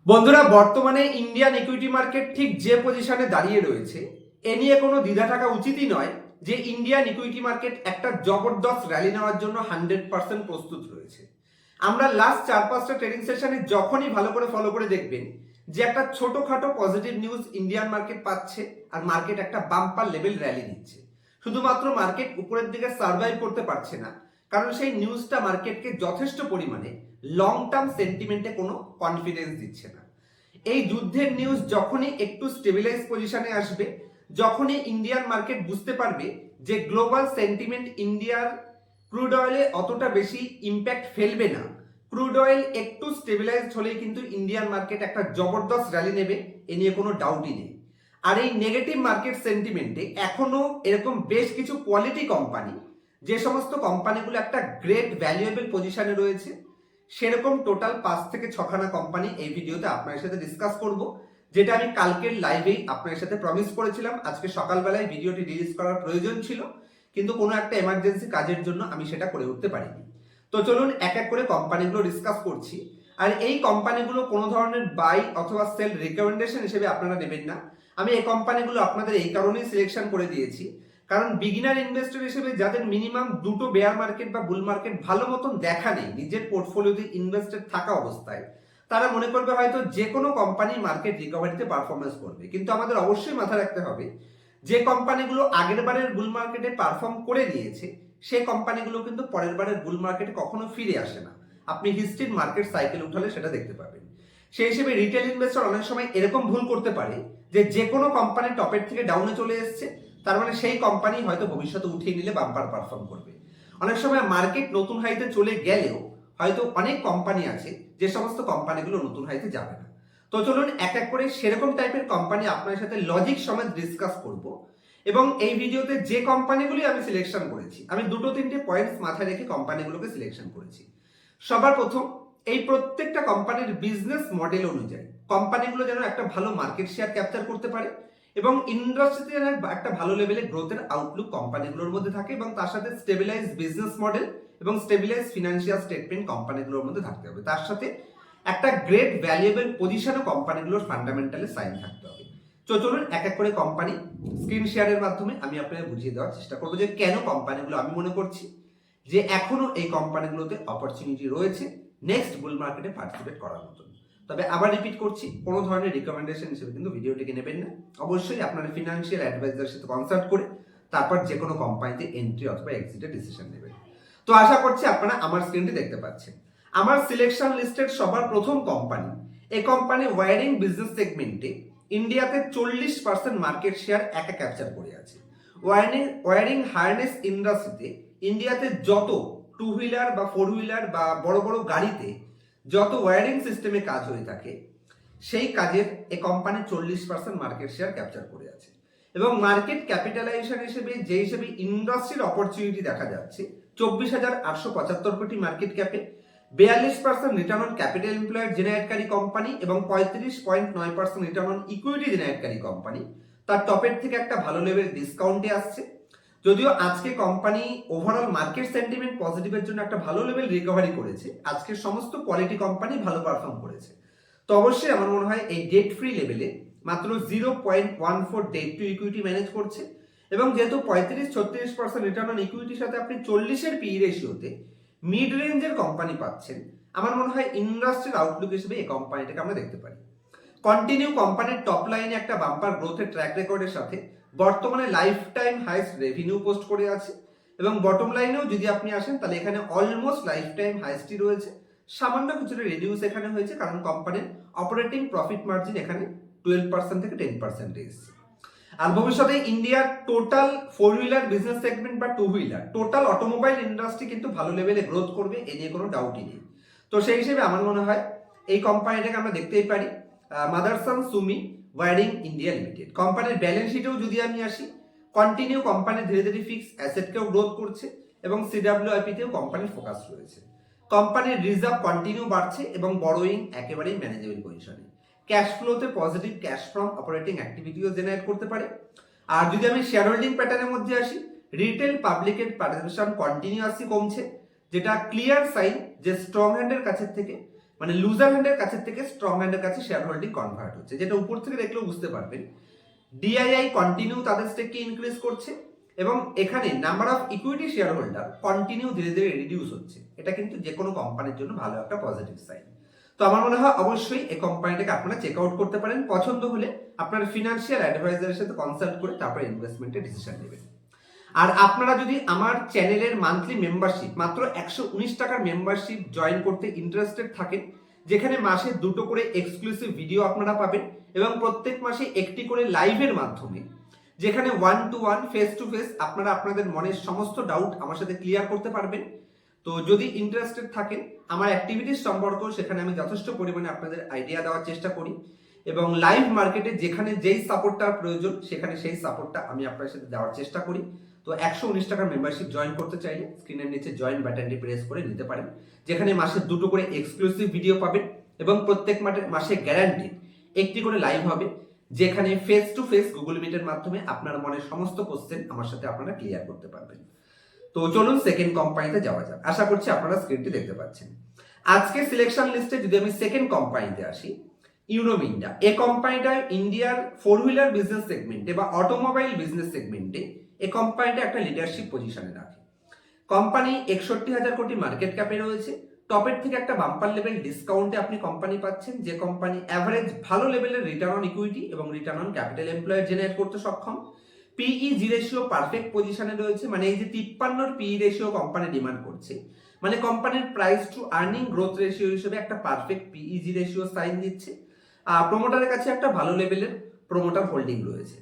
বন্ধুরা, বর্তমানে Indian equity market ঠিক যে পজিশনে দাঁড়িয়ে রয়েছে এ নিয়ে কোনো দ্বিধা থাকা উচিতই নয় যে ইন্ডিয়ান ইকুইটি মার্কেট একটা জবরদস্ত র্যালি নেওয়ার জন্য 100% প্রস্তুত রয়েছে। আমরা লাস্ট 4-5টা ট্রেডিং সেশনে যখনই ভালো করে ফলো করে দেখবেন যে একটা ছোটখাটো পজিটিভ নিউজ ইন্ডিয়ান মার্কেট পাচ্ছে আর মার্কেট একটা বাম্পার লেভেল র্যালি নিচ্ছে। শুধুমাত্র মার্কেট উপরের দিকে সার্ভাইভ করতে পারছে না, কারণ সেই নিউজটা মার্কেটকে যথেষ্ট পরিমাণে লং টার্ম সেন্টিমেন্টে কোনো কনফিডেন্স দিচ্ছে না। এই যুদ্ধের নিউজ যখনই একটু স্টেবিলাইজ পজিশনে আসবে, যখনই ইন্ডিয়ান মার্কেট বুঝতে পারবে যে গ্লোবাল সেন্টিমেন্ট ইন্ডিয়ার ক্রুড অয়েলে অতটা বেশি ইম্প্যাক্ট ফেলবে না, ক্রুড অয়েল একটু স্টেবিলাইজড হলেই কিন্তু ইন্ডিয়ান মার্কেট একটা জবরদস্ত র্যালি নেবে, এ নিয়ে কোনো ডাউটই নেই। আর এই নেগেটিভ মার্কেট সেন্টিমেন্টে এখনো এরকম বেশ কিছু কোয়ালিটি কোম্পানি, যে সমস্ত কোম্পানিগুলো একটা গ্রেট ভ্যালুয়েবল পজিশনে রয়েছে, সেরকম টোটাল 5 থেকে 6খানা কোম্পানি এই ভিডিওতে আপনার সাথে ডিসকাস করব, যেটা আমি কালকের লাইভেই আপনার সাথে প্রমিস করেছিলাম। আজকে সকালবেলায় ভিডিওটি রিলিজ করার প্রয়োজন ছিল, কিন্তু কোনো একটা এমার্জেন্সি কাজের জন্য আমি সেটা করে উঠতে পারিনি। তো চলুন এক এক করে কোম্পানিগুলো ডিসকাস করছি। আর এই কোম্পানিগুলো কোনো ধরনের বাই অথবা সেল রিকমেন্ডেশন হিসেবে আপনারা নেবেন না। আমি এই কোম্পানিগুলো আপনাদের এই কারণেই সিলেকশন করে দিয়েছি, কারণ বিগিনার ইনভেস্টর হিসেবে যাদের মিনিমাম দুটো বেয়ার মার্কেট বা বুল মার্কেট ভালো মতন দেখা নেই নিজের পোর্টফোলিওতে ইনভেস্টেড থাকা অবস্থায়, তারা মনে করবে হয়তো যে কোনো কোম্পানি মার্কেট রিকভারিতে পারফরমেন্স করবে। কিন্তু আমাদের অবশ্যই মাথায় রাখতে হবে যে কোম্পানিগুলো আগের বারের বুল মার্কেটে পারফর্ম করে নিয়েছে সেই কোম্পানিগুলো কিন্তু পরের বারের বুল মার্কেটে কখনো ফিরে আসে না। আপনি হিস্ট্রির মার্কেট সাইকেল উঠালে সেটা দেখতে পাবেন। সেই হিসেবে রিটেল ইনভেস্টর অনেক সময় এরকম ভুল করতে পারে যে কোনো কোম্পানি টপের থেকে ডাউনে চলে এসছে, তার মানে সেই কোম্পানি হয়তো ভবিষ্যতে উঠিয়ে নিলে বাম্পার পারফর্ম করবে। অনেক সময় মার্কেট নতুন হাইতে চলে গেলেও হয়তো অনেক কোম্পানি আছে যে সমস্ত কোম্পানিগুলো নতুন হাইতে যাবে না। তো চলুন এক এক করে সেরকম টাইপের কোম্পানি আপনার সাথে লজিক সমেত ডিসকাস করব। এবং এই ভিডিওতে যে কোম্পানিগুলি আমি সিলেকশন করেছি, আমি 2-3টে পয়েন্টস মাথায় রেখে কোম্পানিগুলোকে সিলেকশন করেছি। সবার প্রথম, এই প্রত্যেকটা কোম্পানির বিজনেস মডেল অনুযায়ী কোম্পানিগুলো যেন একটা ভালো মার্কেট শেয়ার ক্যাপচার করতে পারে এবং ইন্ডাস্ট্রিতে একটা ভালো লেভেলে গ্রোথের আউটলুক কোম্পানিগুলোর মধ্যে থাকে, এবং তার সাথে স্টেবিলাইজ বিজনেস মডেল এবং স্টেবিলাইজ ফিনান্সিয়াল স্টেটমেন্ট কোম্পানিগুলোর মধ্যে থাকতে হবে। তার সাথে একটা গ্রেট ভ্যালুয়েবল পজিশনও কোম্পানিগুলোর ফান্ডামেন্টালি সাইন থাকতে হবে। তো চলুন এক এক করে কোম্পানি স্ক্রিন শেয়ারের মাধ্যমে আমি আপনাদের বুঝিয়ে দেওয়ার চেষ্টা করবো যে কেন কোম্পানিগুলো আমি মনে করছি যে এখনো এই কোম্পানিগুলোতে অপরচুনিটি রয়েছে নেক্সট বুল মার্কেটে পার্টিসিপেট করার মতন। তবে আবার রিপিট করছি, কোনো ধরনের রিকমেন্ডেশন হিসেবে কিন্তু ভিডিওটিকে নেবেন না। অবশ্যই আপনার ফিনান্সিয়াল অ্যাডভাইজারের সাথে কনসাল্ট করে তারপর যে কোনো কোম্পানিতে এন্ট্রি অথবা এক্সিটের ডিসিশন নেবেন। তো আশা করছি আপনারা আমার স্ক্রিনটি দেখতে পাচ্ছেন। আমার সিলেকশন লিস্টের সবার প্রথম কোম্পানি, এই কোম্পানি ওয়্যারিং বিজনেস সেগমেন্টে ইন্ডিয়াতে 40% মার্কেট শেয়ার একা ক্যাপচার করে আছে। ওয়্যারিং হার্নেস ইন্ডাস্ট্রিতে ইন্ডিয়াতে যত 2 হুইলার বা 4 হুইলার বা বড় বড় গাড়িতে যত ওয়্যারিং সিস্টেমে কাজ হয়ে থাকে, সেই কাজের এই কোম্পানি 40% মার্কেট শেয়ার ক্যাপচার করে আছে। এবং মার্কেট ক্যাপিটালাইজেশন হিসেবে যে হিসেবে ইন্ডাস্ট্রির অপরচুনিটি দেখা যাচ্ছে, 24,875 কোটি মার্কেট ক্যাপে 42% রিটার্ন অন ক্যাপিটাল এমপ্লয়েড জেনারেটকারী কোম্পানি এবং 35.9% রিটার্ন অন ইকুইটি জেনারেটকারী কোম্পানি, তার টপের থেকে একটা ভালো লেভেল ডিসকাউন্টে আসছে। যদিও আজকে কোম্পানি ওভারঅল মার্কেট সেন্টিমেন্ট পজিটিভের জন্য একটা ভালো লেভেল রিকভারি করেছে, আজকে সমস্ত কোয়ালিটি কোম্পানি ভালো পারফর্ম করেছে। তো অবশ্যই আমার মনে হয় এই ডেট ফ্রি লেভেলে মাত্র 0.14 ডেট টু ইকুইটি ম্যানেজ করছে, এবং যেহেতু 35-36% রিটার্ন অন ইকুইটির সাথে আপনি 40-এর পি রেশিওতে মিড রেঞ্জের কোম্পানি পাচ্ছেন, আমার মনে হয় ইন্ডাস্ট্রির আউটলুক হিসেবে এই কোম্পানিটাকে আমরা দেখতে পারি। কন্টিনিউ কোম্পানির টপ লাইনে একটা বাম্পার গ্রোথের ট্র্যাক রেকর্ডের সাথে বর্তমানে lifetime highest revenue post করে আছে, এবং বটম লাইনেও যদি আপনি আসেন তাহলে এখানে অলমোস্ট লাইফ টাইম হাইস্টই রয়েছে। সামান্য কিছুটা রিডিউস এখানে হয়েছে, কারণ কোম্পানির অপারেটিং প্রফিট মার্জিন এখানে 12% থেকে 10% এসেছে। আর ভবিষ্যতে ইন্ডিয়ার টোটাল 4 হুইলার বিজনেস সেগমেন্ট বা 2 হুইলার টোটাল অটোমোবাইল ইন্ডাস্ট্রি কিন্তু ভালো লেভেলে গ্রোথ করবে, এ নিয়ে কোনো ডাউটই নেই। তো সেই হিসেবে আমার মনে হয় এই কোম্পানিটাকে আমরা দেখতেই পারি। Motherson Sumi wiring India limited কোম্পানির ব্যালেন্স শিটেও যদি আমি আসি, কন্টিনিউ কোম্পানি ধীরে ধীরে ফিক্স অ্যাসেটকেও গ্রোথ করছে এবং সিডব্লিউআইপিতেও কোম্পানির ফোকাস রয়েছে। কোম্পানির রিজার্ভ কন্টিনিউ বাড়ছে এবং বড়োয়িং একেবারেই ম্যানেজেবল পজিশনে। ক্যাশ ফ্লোতে পজিটিভ ক্যাশ ফ্রম অপারেটিং অ্যাক্টিভিটিও জেনারেট করতে পারে। আর যদি আমি শেয়ার হোল্ডিং প্যাটার্নের মধ্যে আসি, রিটেল পাবলিকের পার্টিসিপেশন কন্টিনিউয়াসলি কমছে, যেটা ক্লিয়ার সাইন যে স্ট্রং হ্যান্ডের কাছের থেকে মানে লুজার হ্যান্ডের কাছে থেকে স্ট্রং হ্যান্ডের কাছে শেয়ার হোল্ডিং কনভার্ট হচ্ছে, যেটা উপর থেকে দেখলেও বুঝতে পারবেন। ডিআইআই কন্টিনিউ তাদের স্টেককে ইনক্রিজ করছে এবং এখানে number of equity share holder continue ধীরে ধীরে রিডিউস হচ্ছে। এটা কিন্তু যে কোনো কোম্পানির জন্য ভালো একটা পজিটিভ সাইন। তো আমার মনে হয় অবশ্যই এই কোম্পানিটাকে আপনারা চেক আউট করতে পারেন। পছন্দ হলে আপনার ফিনান্সিয়াল অ্যাডভাইজারের সাথে কনসাল্ট করে তারপরে ইনভেস্টমেন্টের ডিসিশন নেবেন। আর আপনারা যদি আমার চ্যানেলের মান্থলি মেম্বারশিপ, মাত্র 119 টাকার মেম্বারশিপ জয়েন করতে ইন্টারেস্টেড থাকেন, যেখানে মাসে 2টো করে এক্সক্লুসিভ ভিডিও আপনারা পাবেন এবং প্রত্যেক মাসে একটি করে লাইভের মাধ্যমে, যেখানে 1-to-1 ফেস টু ফেস আপনারা আপনাদের মনের সমস্ত ডাউট আমার সাথে ক্লিয়ার করতে পারবেন। তো যদি ইন্টারেস্টেড থাকেন, আমার অ্যাক্টিভিটিস সম্পর্কেও সেখানে আমি যথেষ্ট পরিমাণে আপনাদের আইডিয়া দেওয়ার চেষ্টা করি এবং লাইভ মার্কেটে যেখানে যেই সাপোর্টটার প্রয়োজন সেখানে সেই সাপোর্টটা আমি আপনার সাথে দেওয়ার চেষ্টা করি। তো 119 টাকার মেম্বারশিপ জয়েন করতে চাইলে স্ক্রিনের নিচে জয়েন বাটনটি প্রেস করে নিতে পারেন, যেখানে মাসে 2টো করে এক্সক্লুসিভ ভিডিও পাবেন এবং প্রত্যেক মাসে গ্যারান্টি একটি করে লাইভ হবে, যেখানে ফেস টু ফেস গুগল মিটের মাধ্যমে আপনার মনের সমস্ত কোশ্চেন আমার সাথে আপনারা ক্লিয়ার করতে পারবেন। তো চলুন সেকেন্ড কোম্পানিতে যাওয়া যাক। আশা করছি আপনারা স্ক্রিনটি দেখতে পাচ্ছেন। আজকে সিলেকশন লিস্টে যদি আমি সেকেন্ড কোম্পানিতে আসি, ইউনো মিন্ডা। এই কোম্পানিটা ইন্ডিয়ার 4 হুইলার বিজনেস সেগমেন্টে বা অটোমোবাইল বিজনেস সেগমেন্টে এই কোম্পানিটা একটা লিডারশিপ পজিশনে রাখে। কোম্পানি 61,000 কোটি মার্কেট ক্যাপে রয়েছে। টপের থেকে একটা বাম্পার লেভেল ডিসকাউন্টে আপনি কোম্পানি পাচ্ছেন, যে কোম্পানি অ্যাভারেজ ভালো লেভেলের রিটার্ন অন ইকুইটি এবং return on capital employed generate করতে সক্ষম। পিই রেশিও পারফেক্ট পজিশনে রয়েছে, মানে এই যে 53 পিই রেশিও কোম্পানি ডিমান্ড করছে, মানে কোম্পানির price two earning growth ratio হিসেবে একটা পারফেক্ট পিই রেশিও সাইন দিচ্ছে। আর প্রমোটারের কাছে একটা ভালো লেভেলের প্রমোটার হোল্ডিং রয়েছে।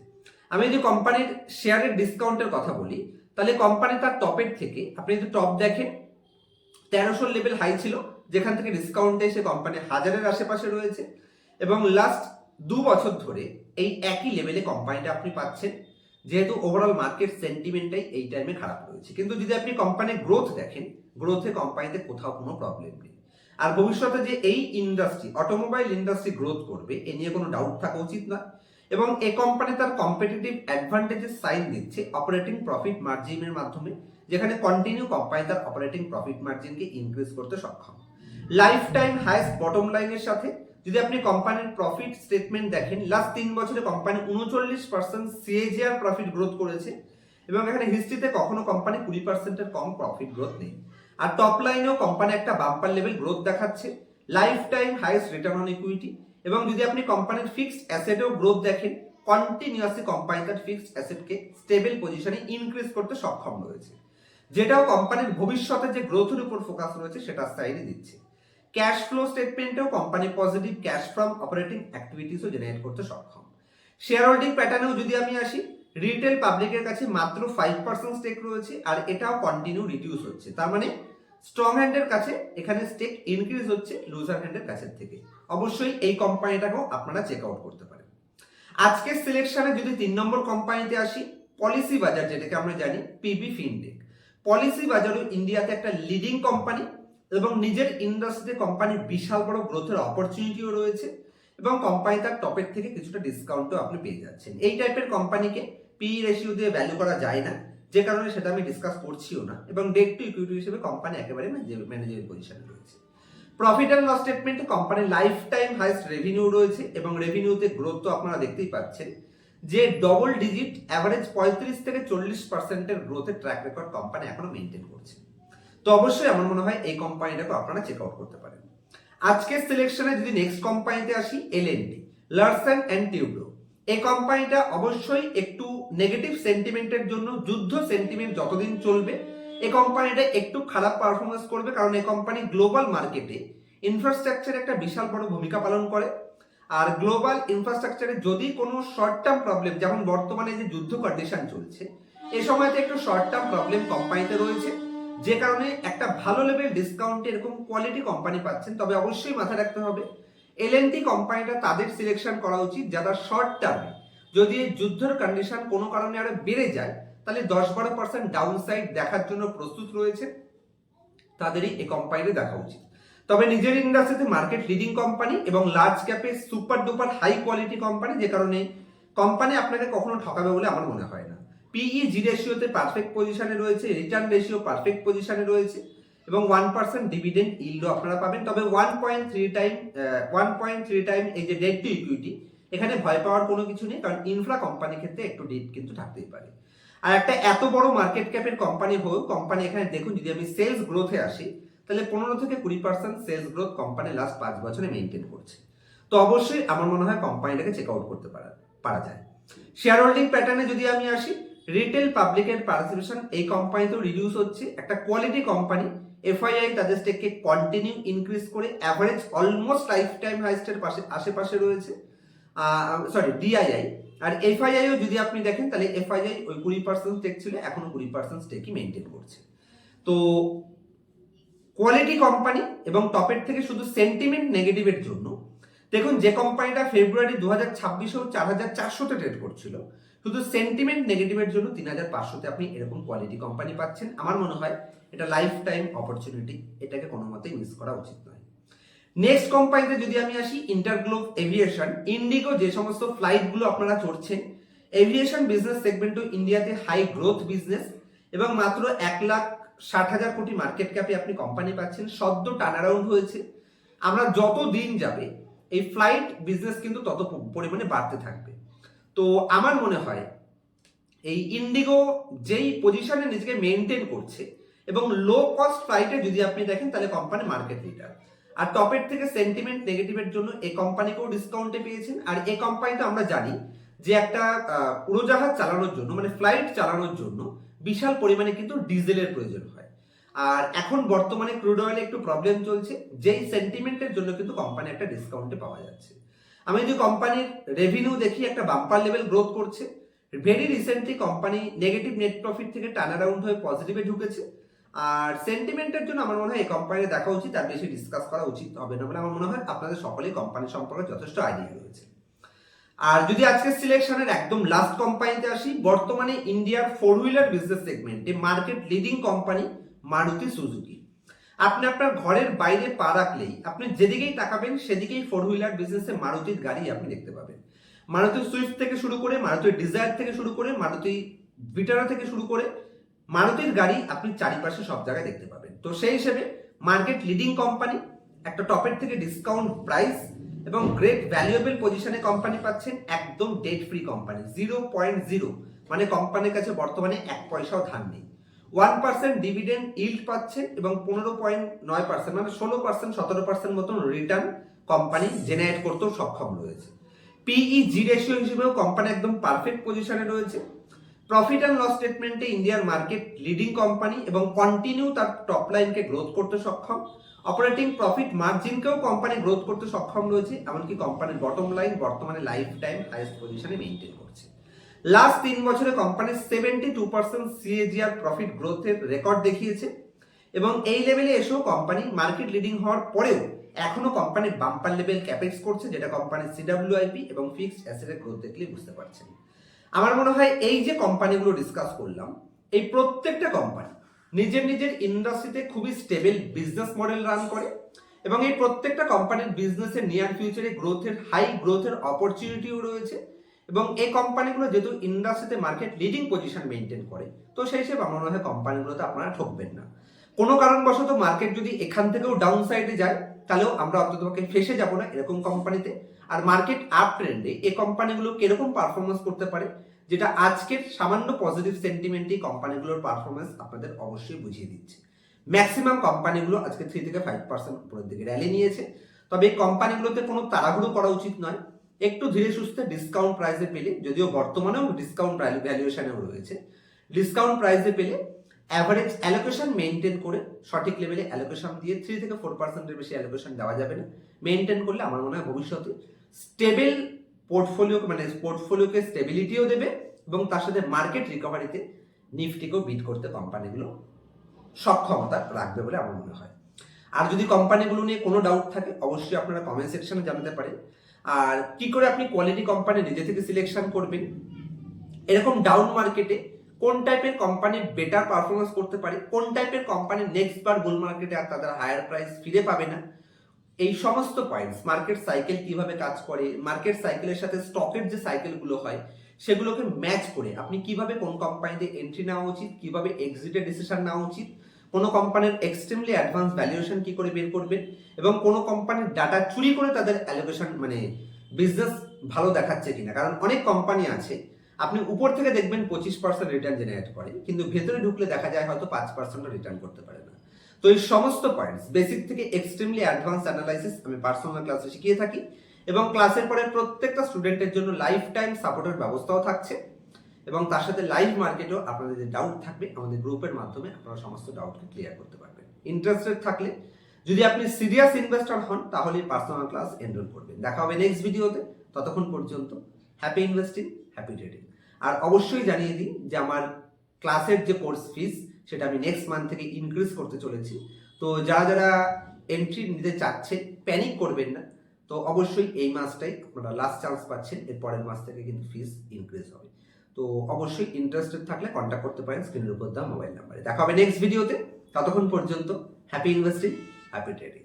আমি যদি কোম্পানির শেয়ারের ডিসকাউন্টের কথা বলি, তাহলে কোম্পানি তার টপের থেকে, আপনি যদি টপ দেখেন, 1300 লেভেল হাই ছিল, যেখান থেকে ডিসকাউন্টে এসে কোম্পানি 1000-এর আশেপাশে রয়েছে এবং লাস্ট 2 বছর ধরে এই একই লেভেলে কোম্পানিটা আপনি পাচ্ছেন, যেহেতু ওভারঅল মার্কেট সেন্টিমেন্টটাই এই টাইমে খারাপ রয়েছে। কিন্তু যদি আপনি কোম্পানির গ্রোথ দেখেন, গ্রোথে কোম্পানিতে কোথাও কোনো প্রবলেম নেই। আর ভবিষ্যতে যে এই ইন্ডাস্ট্রি, অটোমোবাইল ইন্ডাস্ট্রি গ্রোথ করবে, এ নিয়ে কোনো ডাউট থাকা উচিত না। এবং এই কোম্পানি তার কম্পিটিটিভ অ্যাডভান্টেজের সাইন দিচ্ছে অপারেটিং প্রফিট মার্জিনের মাধ্যমে, যেখানে কন্টিনিউ কোম্পানি তার অপারেটিং প্রফিট মার্জিনকে ইনক্রিজ করতে সক্ষম। লাইফ টাইম হাইস্ট বটম লাইনের সাথে যদি আপনি কোম্পানির প্রফিট স্টেটমেন্ট দেখেন, লাস্ট 3 বছরে কোম্পানি 39% সিএজিআর প্রফিট গ্রোথ করেছে এবং এখানে হিস্ট্রিতে কখনো কোম্পানি 20%-এর কম প্রফিট গ্রোথ নেই। আর টপ লাইনেও কোম্পানি একটা বাম্পার লেভেল গ্রোথ দেখাচ্ছে, lifetime highest return on equity. এবং যদি আপনি কোম্পানির ফিক্সড অ্যাসেটেও গ্রোথ দেখেন, কন্টিনিউয়াসলি কোম্পানি তার ফিক্সড অ্যাসেটকে স্টেবল পজিশনে ইনক্রিজ করতে সক্ষম রয়েছে, যেটাও কোম্পানির ভবিষ্যতে যে গ্রোথের উপর ফোকাস রয়েছে সেটা সাইডে দিচ্ছে। ক্যাশ ফ্লো স্টেটমেন্টেও company positive cash from operating অ্যাক্টিভিটিসও জেনারেট করতে সক্ষম। শেয়ার হোল্ডিং প্যাটার্নেও যদি আমি আসি, রিটেল পাবলিকের কাছে মাত্র 5% স্টেক রয়েছে আর এটাও কন্টিনিউ রিডিউস হচ্ছে। তার মানে স্ট্রং হ্যান্ডের কাছে এখানে স্টেক ইনক্রিজ হচ্ছে লুজার হ্যান্ডের কাছের থেকে। অবশ্যই এই কোম্পানিটাকেও আপনারা চেক আউট করতে পারেন। আজকের সিলেকশনে যদি 3 নম্বর কোম্পানিতে আসি, পলিসি বাজার, যেটাকে আমরা জানি পিবি ফিনটেক। পলিসি বাজারও ইন্ডিয়াতে একটা লিডিং কোম্পানি এবং নিজের ইন্ডাস্ট্রিতে কোম্পানির বিশাল বড় গ্রোথের অপরচুনিটিও রয়েছে এবং কোম্পানি তার টপের থেকে কিছুটা ডিসকাউন্টও আপনি পেয়ে যাচ্ছেন। এই টাইপের কোম্পানিকে পিই রেশিও দিয়ে ভ্যালু করা যায় না, যে কারণে সেটা আমি ডিসকাস করছিও না, এবং ডেট টু ইকুইটি হিসেবে কোম্পানি একেবারে ম্যানেজেবল পজিশনে রয়েছে। প্রফিট অ্যান্ড লস স্টেটমেন্টে কোম্পানির লাইফ টাইম হাইস্ট রেভিনিউ রয়েছে এবং রেভিনিউতে গ্রোথ তো আপনারা দেখতেই পাচ্ছেন, যে ডবল ডিজিট অ্যাভারেজ 35 থেকে 40%-এর গ্রোথের ট্র্যাক রেকর্ড কোম্পানি এখনো মেনটেন করছে। তো অবশ্যই আমার মনে হয় এই কোম্পানিটাকে আপনারা চেক আউট করতে পারেন। আজকের সিলেকশনে যদি নেক্সট কোম্পানিতে আসি, এলএনটি, লার্সেন অ্যান্ড টিউব্রো। এই কোম্পানিটা অবশ্যই একটু নেগেটিভ সেন্টিমেন্টের জন্য, যুদ্ধ সেন্টিমেন্ট যতদিন চলবে এই কোম্পানিটা একটু খারাপ পারফরমেন্স করবে, কারণ এই কোম্পানি গ্লোবাল মার্কেটে ইনফ্রাস্ট্রাকচার একটা বিশাল বড় ভূমিকা পালন করে। আর গ্লোবাল ইনফ্রাস্ট্রাকচারে যদি কোনো শর্ট টার্ম প্রবলেম, যেমন বর্তমানে যে যুদ্ধ কন্ডিশন চলছে, এই সময়তে একটু শর্ট টার্ম প্রবলেম কোম্পানিতে রয়েছে, যে কারণে একটা ভালো লেভেল ডিসকাউন্টে এরকম কোয়ালিটি কোম্পানি পাচ্ছেন। তবে অবশ্যই মাথায় রাখতে হবে, এলএনটি কোম্পানিটা তাদের সিলেকশন করা উচিত যারা শর্ট টার্মে, যদি এই যুদ্ধের কন্ডিশন কোনো কারণে আরো বেড়ে যায়, তাহলে 10-12% ডাউন সাইড দেখার জন্য প্রস্তুত রয়েছে, তাদেরই এই কোম্পানিটা দেখা উচিত। তবে নিজের ইন্ডাস্ট্রিতে মার্কেট লিডিং কোম্পানি এবং লার্জ ক্যাপে super duper high quality company, যে কারণে কোম্পানি আপনাকে কখনো ঠকাবে বলে আমার মনে হয় না। পিই রেশিওতে পারফেক্ট পজিশনে রয়েছে, রিটার্ন রেশিও পারফেক্ট পজিশনে রয়েছে এবং 1% ডিভিডেন্ড ইল্ডও আপনারা পাবেন। তবে 1.3 টাইম এই যে ডেট টু ইকুইটি, এখানে ভয় পাওয়ার কোনো কিছু নেই, কারণ ইনফ্রা কোম্পানির ক্ষেত্রে একটু ডেট কিন্তু থাকতেই পারে। আর একটা এত বড় মার্কেট ক্যাপের কোম্পানি হোক, কোম্পানি এখানে দেখুন যদি আমি সেলস গ্রোথে আসি, তাহলে 15 থেকে 20% সেলস গ্রোথ কোম্পানি লাস্ট 5 বছরে মেনটেন করছে। তো অবশ্যই আমার মনে হয় কোম্পানিটাকে চেক আউট করতে পারা যায়। শেয়ার হোল্ডিং প্যাটার্নে যদি আমি আসি, রিটেল পাবলিকের পার্টিসিপেশন এই কোম্পানিতেও রিডিউস হচ্ছে। একটা কোয়ালিটি কোম্পানি, এফআইআই তাদের স্টেককে কন্টিনিউ ইনক্রিজ করে অ্যাভারেজ অলমোস্ট লাইফ টাইম হাইস্টের আশেপাশে রয়েছে, ডিআইআই। আর এফআইআইও যদি আপনি দেখেন, তাহলে এফআইআই ওই 20% স্টেক ছিল, এখনো 20% স্টেকই মেনটেন করছে। তো কোয়ালিটি কোম্পানি এবং টপের থেকে শুধু সেন্টিমেন্ট নেগেটিভের জন্য, দেখুন যে কোম্পানিটা ফেব্রুয়ারি 2026-এও 4400-তে ট্রেড করছিল, শুধু সেন্টিমেন্ট নেগেটিভের জন্য 3500-তে আপনি এরকম কোয়ালিটি কোম্পানি পাচ্ছেন। আমার মনে হয় এটা লাইফ টাইম অপরচুনিটি, এটাকে কোনো মতেই মিস করা উচিত নয়। নেক্সট কোম্পানিতে যদি আমি আসি, ইন্টারগ্লোব এভিয়েশন, ইন্ডিগো, যে সমস্ত ফ্লাইটগুলো আপনারা চড়ছেন, এভিয়েশন বিজনেস সেগমেন্টও ইন্ডিয়াতে হাই গ্রোথ বিজনেস এবং মাত্র 1,60,000 কোটি মার্কেট ক্যাপে আপনি কোম্পানি পাচ্ছেন। সদ্য টার্ন অ্যারাউন্ড হয়েছে। আমরা যত দিন যাবে এই ফ্লাইট বিজনেস কিন্তু তত পরিমাণে বাড়তে থাকবে। তো আমার মনে হয় এই ইন্ডিগো যেই পজিশনে নিজেকে মেনটেন করছে এবং লো কস্ট ফ্লাইটে যদি আপনি দেখেন, তাহলে কোম্পানি মার্কেট লিডার। আর টপের থেকে সেন্টিমেন্ট নেগেটিভের জন্য এই কোম্পানিকেও ডিসকাউন্টে পেয়েছেন। আর এই কোম্পানিতে আমরা জানি যে একটা উড়োজাহাজ চালানোর জন্য, মানে ফ্লাইট চালানোর জন্য বিশাল পরিমাণে কিন্তু ডিজেলের প্রয়োজন হয়। আর এখন বর্তমানে ক্রুড অয়েলে একটু প্রবলেম চলছে, যেই সেন্টিমেন্টের জন্য কিন্তু কোম্পানি একটা ডিসকাউন্টে পাওয়া যাচ্ছে। আমি যদি কোম্পানির রেভিনিউ দেখি, একটা বাম্পার লেভেল গ্রোথ করছে। Very recently company negative net profit থেকে টার্ন অ্যারাউন্ড হয়ে পজিটিভে ঢুকেছে। আর সেন্টিমেন্টের জন্য আমার মনে হয় এই কোম্পানি দেখা উচিত, আর বেশি ডিসকাস করা উচিত হবে না বলে আমার মনে হয়। আপনাদের সকলেই কোম্পানি সম্পর্কে যথেষ্ট আইডিয়া রয়েছে। আর যদি আজকে সিলেকশনের একদম লাস্ট কোম্পানিতে আসি, বর্তমানে ইন্ডিয়ার 4 হুইলার বিজনেস সেগমেন্টে market leading company Maruti Suzuki. আপনি আপনার ঘরের বাইরে পা রাখলেই আপনি যেদিকেই তাকাবেন সেদিকেই 4 হুইলার বিজনেসে মারুতির গাড়ি আপনি দেখতে পাবেন। মারুতি সুইফট থেকে শুরু করে, মারুতি ডিজায়ার থেকে শুরু করে, মারুতি ভিটারা থেকে শুরু করে, মারুতির গাড়ি আপনি চারিপাশে সব জায়গায় দেখতে পাবেন। তো সেই হিসেবে মার্কেট লিডিং কোম্পানি, একটা টপের থেকে ডিসকাউন্ট প্রাইস এবং গ্রেট ভ্যালুয়েবল পজিশনে কোম্পানি পাচ্ছেন। একদম ডেট ফ্রি কোম্পানি, 0.0, মানে কোম্পানির কাছে বর্তমানে 1 পয়সাও ধার নেই। 1% ডিভিডেন্ড ইল্ড পাচ্ছেন এবং 15.9%, মানে 16%-17% মতন রিটার্ন কোম্পানি জেনারেট করতেও সক্ষম রয়েছে। পিই-জি রেশিও হিসেবেও কোম্পানি একদম পারফেক্ট পজিশনে রয়েছে। প্রফিট অ্যান্ড লস স্টেটমেন্টে ইন্ডিয়ার মার্কেট লিডিং কোম্পানি এবং কন্টিনিউ তার টপ লাইনকে গ্রোথ করতে সক্ষম। অপারেটিং প্রফিট মার্জিনকেও কোম্পানি গ্রোথ করতে সক্ষম রয়েছে। এমনকি কোম্পানির বটম লাইন বর্তমানে লাইফ টাইম হাইয়েস্ট পজিশনে মেনটেন করছে। লাস্ট 3 বছরে কোম্পানির 72% সিএজিআর প্রফিট গ্রোথের রেকর্ড দেখিয়েছে এবং এই লেভেলে এসেও কোম্পানি মার্কেট লিডিং হওয়ার পরেও এখনো কোম্পানি বাম্পার লেভেল ক্যাপেক্স করছে, যেটা কোম্পানির সিডব্লিউআইপি এবং ফিক্সড অ্যাসেটের গ্রোথ দেখলেই বুঝতে পারছেন। আমার মনে হয় এই যে কোম্পানিগুলো ডিসকাস করলাম, এই প্রত্যেকটা কোম্পানি নিজের নিজের ইন্ডাস্ট্রিতে খুবই স্টেবল বিজনেস মডেল রান করে এবং এই প্রত্যেকটা কোম্পানির বিজনেসের নিয়ার ফিউচারে গ্রোথের হাই গ্রোথের অপরচুনিটিও রয়েছে এবং এই কোম্পানিগুলো যেহেতু ইন্ডাস্ট্রিতে মার্কেট লিডিং পজিশন মেনটেন করে, তো সেই হিসেবে আমার মনে হয় কোম্পানিগুলোতে আপনারা ঠকবেন না। কোনো কারণবশত মার্কেট যদি এখান থেকেও ডাউন সাইডে যায়, তাহলেও আমরা অন্ততপক্ষে ফেসে যাব না এরকম কোম্পানিতে। আর মার্কেট আপ ট্রেন্ডে এই কোম্পানিগুলো কিরকম পারফরমেন্স করতে পারে, যেটা আজকের সামান্য পজিটিভ সেন্টিমেন্টই কোম্পানিগুলোর পারফরমেন্স আপনাদের অবশ্যই বুঝিয়ে দিচ্ছে। ম্যাক্সিমাম কোম্পানিগুলো আজকে 3 থেকে 5% উপরের দিকে র্যালি নিয়েছে। তবে এই কোম্পানিগুলোতে কোনো তাড়াহুড়ো করা উচিত নয়, একটু ধীরে সুস্থে ডিসকাউন্ট প্রাইসে পেলে, যদিও বর্তমানেও ডিসকাউন্ট ভ্যালুয়েশনেও রয়েছে, ডিসকাউন্ট প্রাইসে পেলে অ্যাভারেজ অ্যালোকেশন মেনটেন করে সঠিক লেভেলে অ্যালোকেশন দিয়ে 3 থেকে 4%-এর বেশি অ্যালোকেশন দেওয়া যাবে না। মেনটেন করলে আমার মনে হয় ভবিষ্যতে স্টেবল পোর্টফোলিওকে স্টেবিলিটিও দেবে এবং তার সাথে মার্কেট রিকভারিতে নিফটিকেও বিট করতে কোম্পানিগুলো সক্ষমতা রাখবে বলে আমার মনে হয়। আর যদি কোম্পানিগুলো নিয়ে কোনো ডাউট থাকে অবশ্যই আপনারা কমেন্ট সেকশনে জানাতে পারেন। আর কি করে আপনি কোয়ালিটি কোম্পানি নিজে থেকে সিলেকশন করবেন, এরকম ডাউন মার্কেটে কোন টাইপের কোম্পানি বেটার পারফরমেন্স করতে পারে, কোন টাইপের কোম্পানি নেক্সট বার বুল মার্কেটে আর তাদের হায়ার প্রাইস ফিরে পাবে না, এই সমস্ত পয়েন্টস, মার্কেট সাইকেল কিভাবে কাজ করে, মার্কেট সাইকেলের সাথে স্টকের যে সাইকেলগুলো হয় সেগুলোকে ম্যাচ করে আপনি কিভাবে কোন কোম্পানিতে এন্ট্রি নেওয়া উচিত, কিভাবে এক্সিটের ডিসিশন নেওয়া উচিত, কোনো কোম্পানির এক্সট্রিমলি অ্যাডভান্স ভ্যালুয়েশন কি করে বের করবেন, এবং কোনো কোম্পানির ডাটা চুরি করে তাদের অ্যালোকেশন মানে বিজনেস ভালো দেখাচ্ছে কিনা। কারণ অনেক কোম্পানি আছে আপনি উপর থেকে দেখবেন 25% রিটার্ন জেনারেট করে, কিন্তু ভেতরে ঢুকলে দেখা যায় হয়তো 5% রিটার্ন করতে পারে না। তো এই সমস্ত পয়েন্টস বেসিক থেকে এক্সট্রিমলি অ্যাডভান্স অ্যানালাইসিস আমি পার্সোনাল ক্লাসে শিখিয়ে থাকি, এবং ক্লাসের পরে প্রত্যেকটা স্টুডেন্টের জন্য লাইফ টাইম সাপোর্টের ব্যবস্থাও থাকছে, এবং তার সাথে লাইভ মার্কেটও আপনাদের যে ডাউট থাকবে আমাদের গ্রুপের মাধ্যমে আপনারা সমস্ত ডাউটকে ক্লিয়ার করতে পারবেন। ইন্টারেস্টেড থাকলে, যদি আপনি সিরিয়াস ইনভেস্টর হন, তাহলে পার্সোনাল ক্লাস এনরোল করবেন। দেখা হবে নেক্সট ভিডিওতে। ততক্ষণ পর্যন্ত হ্যাপি ইনভেস্টিং, হ্যাপি ট্রেডিং। আর অবশ্যই জানিয়ে দিই যে আমার ক্লাসের যে কোর্স ফিস সেটা আমি নেক্সট মান্থ থেকে ইনক্রিজ করতে চলেছি। তো যারা যারা এন্ট্রি নিতে চাচ্ছেন প্যানিক করবেন না, তো অবশ্যই এই মাসটাই আপনারা লাস্ট চান্স পাচ্ছেন, এর পরের মাস থেকে কিন্তু ফিস ইনক্রিজ হবে। তো অবশ্যই ইন্টারেস্টেড থাকলে কন্ট্যাক্ট করতে পারেন স্ক্রিনের উপর দেওয়া মোবাইল নাম্বারে। দেখা হবে নেক্সট ভিডিওতে। ততক্ষণ পর্যন্ত হ্যাপি ইনভেস্টিং, হ্যাপি ট্রেডিং।